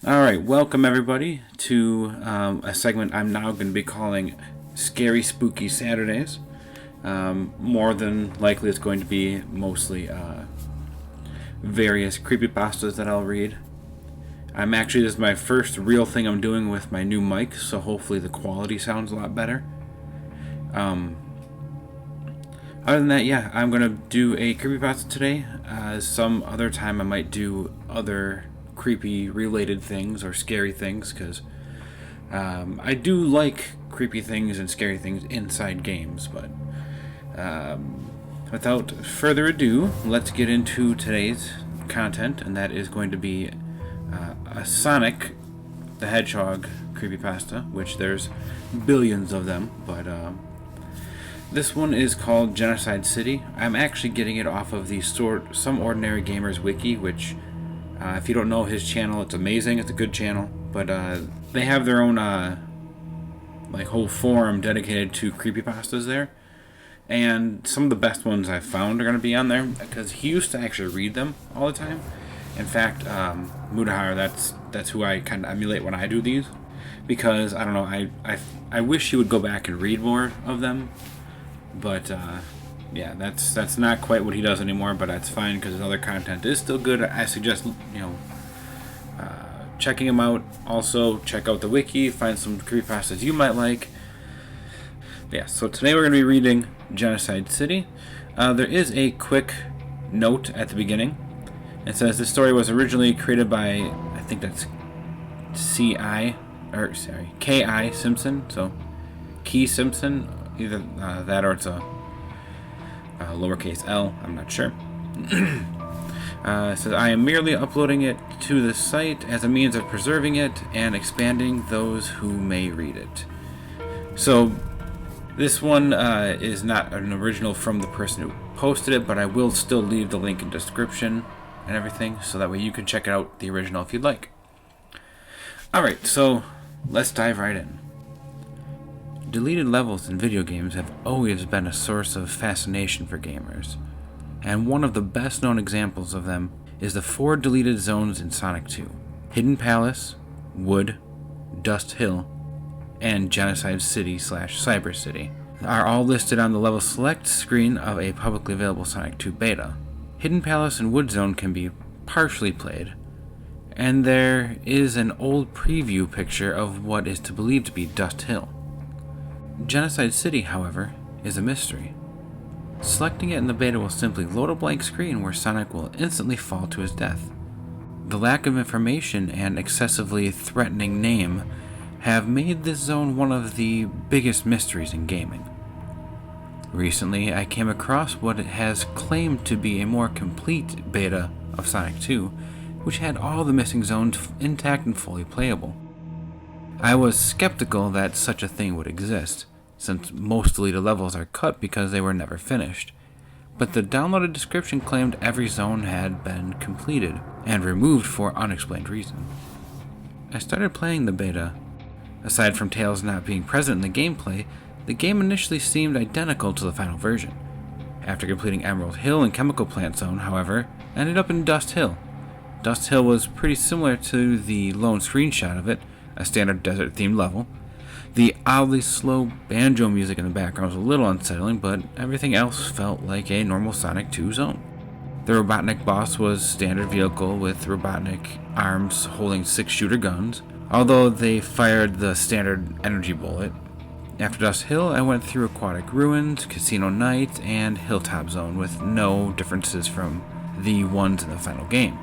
Alright, welcome everybody to a segment I'm now going to be calling Scary Spooky Saturdays. More than likely it's going to be mostly various creepypastas that I'll read. This is my first real thing I'm doing with my new mic, so hopefully the quality sounds a lot better. Other than that, yeah, I'm going to do a creepypasta today. Some other time I might do other creepy related things or scary things, because I do like creepy things and scary things inside games. But without further ado, let's get into today's content, and that is going to be a Sonic the Hedgehog creepypasta, which there's billions of them, but this one is called Genocide City. I'm actually getting it off of the Some Ordinary Gamers wiki, which if you don't know his channel, it's amazing. It's a good channel, but they have their own whole forum dedicated to creepypastas there, and some of the best ones I've found are going to be on there because he used to actually read them all the time. In fact, Mudahar, that's who I kind of emulate when I do these, because I don't know, I wish he would go back and read more of them, but yeah, that's not quite what he does anymore, but that's fine because his other content is still good. I suggest, checking him out. Also, check out the wiki, find some creepypastas you might like. Yeah, so today we're going to be reading Genocide City. There is a quick note at the beginning. It says this story was originally created by, I think that's K.I. Simpson, so Key Simpson, either that or it's a lowercase l, I'm not sure. It says, I am merely uploading it to the site as a means of preserving it and expanding those who may read it. So this one is not an original from the person who posted it, but I will still leave the link in the description and everything, so that way you can check out the original if you'd like. Alright, so let's dive right in. Deleted levels in video games have always been a source of fascination for gamers, and one of the best known examples of them is the 4 deleted zones in Sonic 2. Hidden Palace, Wood, Dust Hill, and Genocide City / Cyber City are all listed on the level select screen of a publicly available Sonic 2 beta. Hidden Palace and Wood Zone can be partially played, and there is an old preview picture of what is believed to be Dust Hill. Genocide City, however, is a mystery. Selecting it in the beta will simply load a blank screen where Sonic will instantly fall to his death. The lack of information and excessively threatening name have made this zone one of the biggest mysteries in gaming. Recently, I came across what has claimed to be a more complete beta of Sonic 2, which had all the missing zones intact and fully playable. I was skeptical that such a thing would exist, since most deleted levels are cut because they were never finished, but the downloaded description claimed every zone had been completed and removed for unexplained reason. I started playing the beta. Aside from Tails not being present in the gameplay, the game initially seemed identical to the final version. After completing Emerald Hill and Chemical Plant Zone, however, I ended up in Dust Hill. Dust Hill was pretty similar to the lone screenshot of it, a standard desert-themed level. The oddly slow banjo music in the background was a little unsettling, but everything else felt like a normal Sonic 2 zone. The Robotnik boss was standard vehicle with Robotnik arms holding 6-shooter guns, although they fired the standard energy bullet. After Dust Hill, I went through Aquatic Ruins, Casino Night, and Hilltop Zone with no differences from the ones in the final game.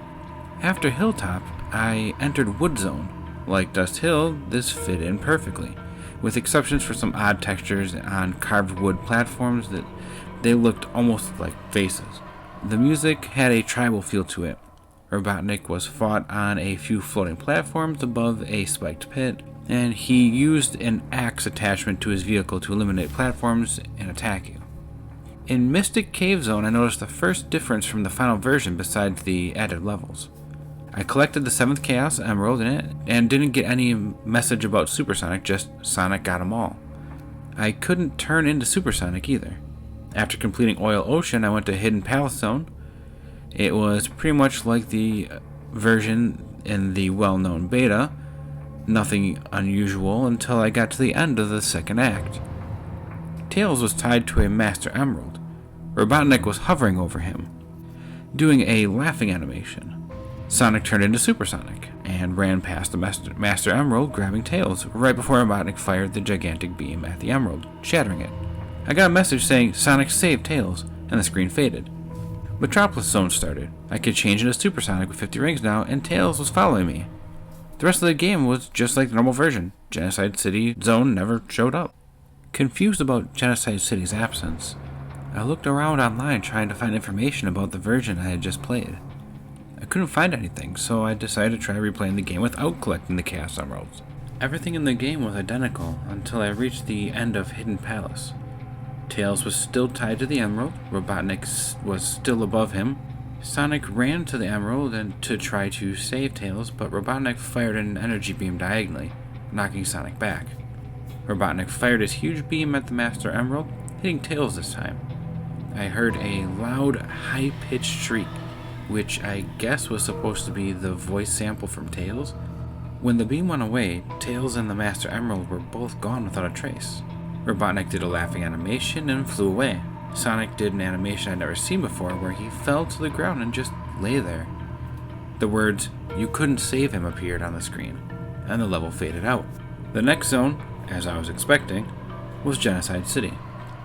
After Hilltop, I entered Wood Zone. Like Dust Hill, this fit in perfectly, with exceptions for some odd textures on carved wood platforms that they looked almost like faces. The music had a tribal feel to it. Robotnik was fought on a few floating platforms above a spiked pit, and he used an axe attachment to his vehicle to eliminate platforms and attack you. In Mystic Cave Zone, I noticed the first difference from the final version besides the added levels. I collected the 7th Chaos Emerald in it, and didn't get any message about Supersonic, just Sonic got them all. I couldn't turn into Supersonic either. After completing Oil Ocean, I went to Hidden Palace Zone. It was pretty much like the version in the well-known beta. Nothing unusual until I got to the end of the second act. Tails was tied to a Master Emerald. Robotnik was hovering over him, doing a laughing animation. Sonic turned into Supersonic and ran past the Master Emerald, grabbing Tails, right before Robotnik fired the gigantic beam at the Emerald, shattering it. I got a message saying Sonic saved Tails, and the screen faded. Metropolis Zone started. I could change into Supersonic with 50 rings now, and Tails was following me. The rest of the game was just like the normal version. Genocide City Zone never showed up. Confused about Genocide City's absence, I looked around online trying to find information about the version I had just played. I couldn't find anything, so I decided to try replaying the game without collecting the Chaos Emeralds. Everything in the game was identical until I reached the end of Hidden Palace. Tails was still tied to the Emerald, Robotnik was still above him. Sonic ran to the Emerald and to try to save Tails, but Robotnik fired an energy beam diagonally, knocking Sonic back. Robotnik fired his huge beam at the Master Emerald, hitting Tails this time. I heard a loud, high-pitched shriek, which I guess was supposed to be the voice sample from Tails. When the beam went away, Tails and the Master Emerald were both gone without a trace. Robotnik did a laughing animation and flew away. Sonic did an animation I'd never seen before where he fell to the ground and just lay there. The words, "You couldn't save him," appeared on the screen, and the level faded out. The next zone, as I was expecting, was Genocide City.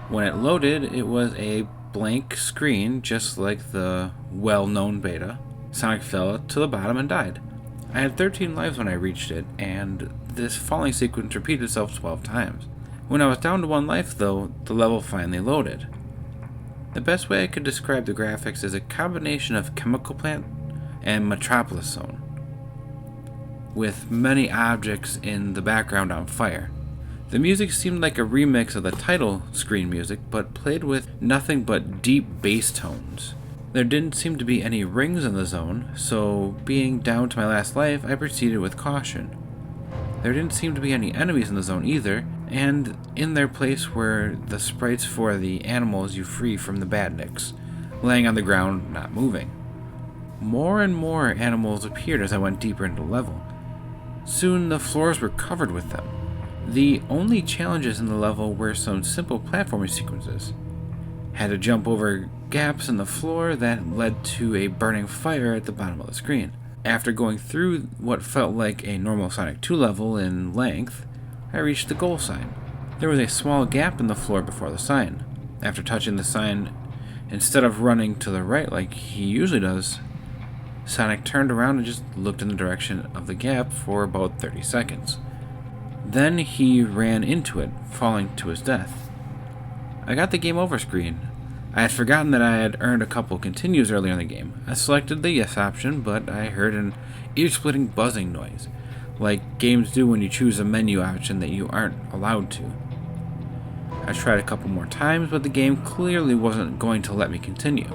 When it loaded, it was a blank screen just like the well-known beta. Sonic fell to the bottom and died. I had 13 lives when I reached it, and this falling sequence repeated itself 12 times. When I was down to 1 life, though, the level finally loaded. The best way I could describe the graphics is a combination of Chemical Plant and Metropolis Zone, with many objects in the background on fire. The music seemed like a remix of the title screen music, but played with nothing but deep bass tones. There didn't seem to be any rings in the zone, so being down to my last life, I proceeded with caution. There didn't seem to be any enemies in the zone either, and in their place were the sprites for the animals you free from the badniks, laying on the ground, not moving. More and more animals appeared as I went deeper into the level. Soon the floors were covered with them. The only challenges in the level were some simple platforming sequences. Had to jump over gaps in the floor that led to a burning fire at the bottom of the screen. After going through what felt like a normal Sonic 2 level in length, I reached the goal sign. There was a small gap in the floor before the sign. After touching the sign, instead of running to the right like he usually does, Sonic turned around and just looked in the direction of the gap for about 30 seconds. Then he ran into it, falling to his death. I got the game over screen. I had forgotten that I had earned a couple continues earlier in the game. I selected the yes option, but I heard an ear-splitting buzzing noise, like games do when you choose a menu option that you aren't allowed to. I tried a couple more times, but the game clearly wasn't going to let me continue.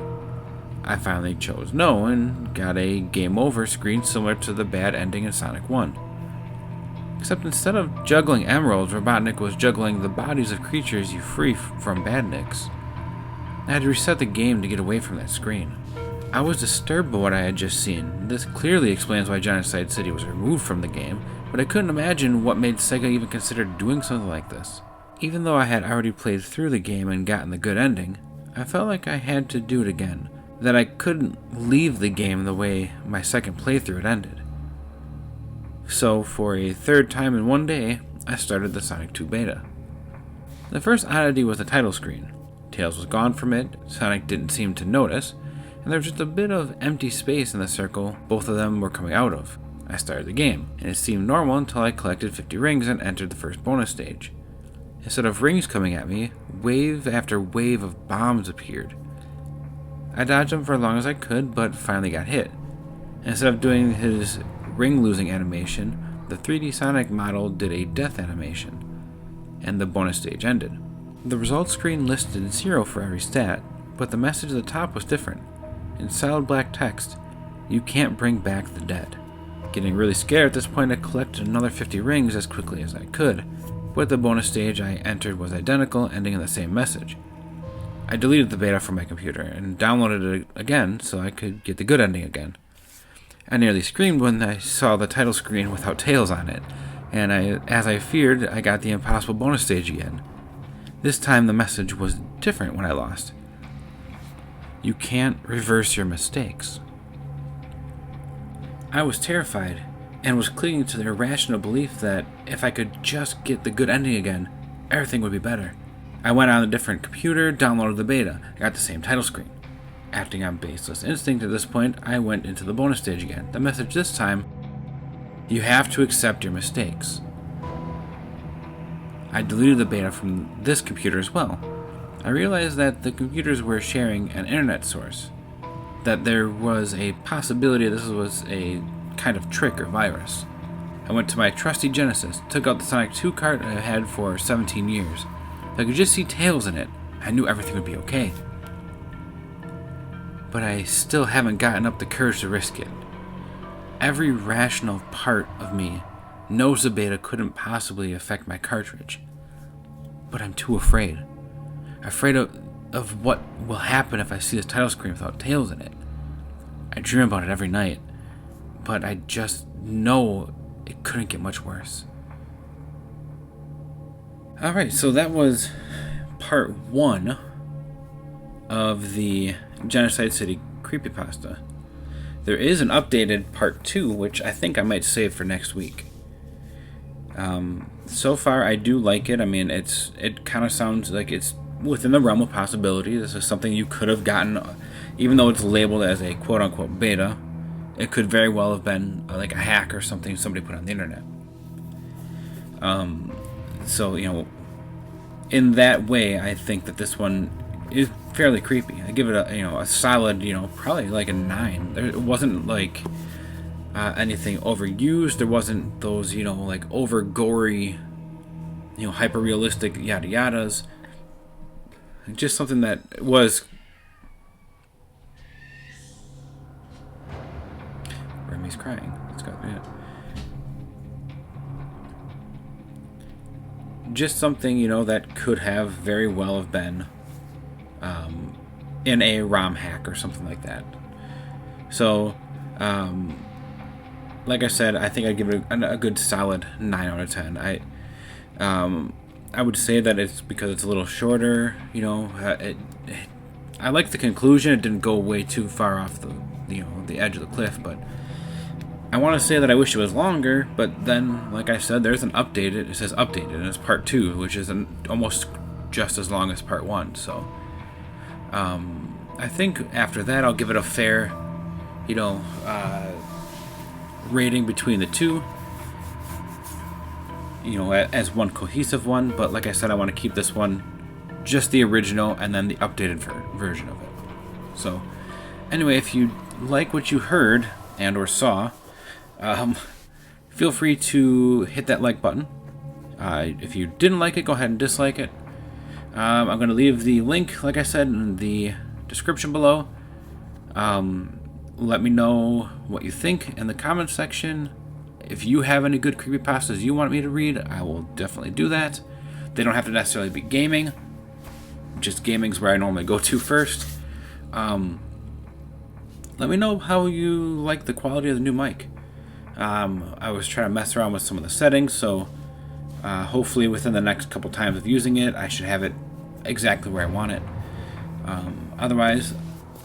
I finally chose no and got a game over screen similar to the bad ending in Sonic 1. Except instead of juggling emeralds, Robotnik was juggling the bodies of creatures you free from badniks. I had to reset the game to get away from that screen. I was disturbed by what I had just seen. This clearly explains why Genocide City was removed from the game, but I couldn't imagine what made Sega even consider doing something like this. Even though I had already played through the game and gotten the good ending, I felt like I had to do it again, that I couldn't leave the game the way my second playthrough had ended. So, for a third time in one day, I started the Sonic 2 beta. The first oddity was the title screen. Tails was gone from it, Sonic didn't seem to notice, and there was just a bit of empty space in the circle both of them were coming out of. I started the game, and it seemed normal until I collected 50 rings and entered the first bonus stage. Instead of rings coming at me, wave after wave of bombs appeared. I dodged them for as long as I could, but finally got hit. Instead of doing his ring-losing animation, the 3D Sonic model did a death animation, and the bonus stage ended. The results screen listed 0 for every stat, but the message at the top was different. In solid black text, "You can't bring back the dead." Getting really scared at this point, I collected another 50 rings as quickly as I could, but the bonus stage I entered was identical, ending in the same message. I deleted the beta from my computer and downloaded it again so I could get the good ending again. I nearly screamed when I saw the title screen without Tails on it, and as I feared, I got the impossible bonus stage again. This time the message was different when I lost. You can't reverse your mistakes. I was terrified and was clinging to the irrational belief that if I could just get the good ending again, everything would be better. I went on a different computer, downloaded the beta, got the same title screen. Acting on baseless instinct at this point, I went into the bonus stage again. The message this time, you have to accept your mistakes. I deleted the beta from this computer as well. I realized that the computers were sharing an internet source, that there was a possibility this was a kind of trick or virus. I went to my trusty Genesis, took out the Sonic 2 cart I had for 17 years. If I could just see Tails in it, I knew everything would be okay. But I still haven't gotten up the courage to risk it. Every rational part of me knows the beta couldn't possibly affect my cartridge. But I'm too afraid. Afraid of what will happen if I see this title screen without Tails in it. I dream about it every night, but I just know it couldn't get much worse. Alright, so that was part 1 of the Genocide City Creepypasta. There is an updated part 2, which I think I might save for next week. So far, I do like it. I mean, it kind of sounds like it's within the realm of possibility. This is something you could have gotten, even though it's labeled as a quote-unquote beta. It could very well have been like a hack or something somebody put on the internet. So, in that way, I think that this one is fairly creepy. I give it a solid, probably like a 9. It wasn't like anything overused. There wasn't those, like over gory, hyper realistic yada yadas. Just something that was. Remy's crying. Let's go. Yeah. Just something, that could have very well have been in a ROM hack or something like that. So, like I said, I think I'd give it a good solid 9 out of 10. I would say that it's because it's a little shorter. I like the conclusion. It didn't go way too far off the edge of the cliff, but I want to say that I wish it was longer, but then, like I said, there's an updated. It says updated, and it's part 2, which is almost just as long as part 1. So, I think after that, I'll give it a fair, rating between the two. As one cohesive one. But like I said, I want to keep this one just the original and then the updated version of it. So, anyway, if you like what you heard and or saw, feel free to hit that like button. If you didn't like it, go ahead and dislike it. I'm going to leave the link, like I said, in the description below. Let me know what you think in the comments section. If you have any good creepypastas you want me to read, I will definitely do that. They don't have to necessarily be gaming. Just gaming's where I normally go to first. Let me know how you like the quality of the new mic. I was trying to mess around with some of the settings, so hopefully within the next couple times of using it, I should have it exactly where I want it. Otherwise,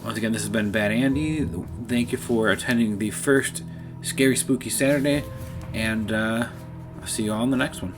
once again, this has been Bad Andy. Thank you for attending the first Scary Spooky Saturday, and I'll see you all in the next one.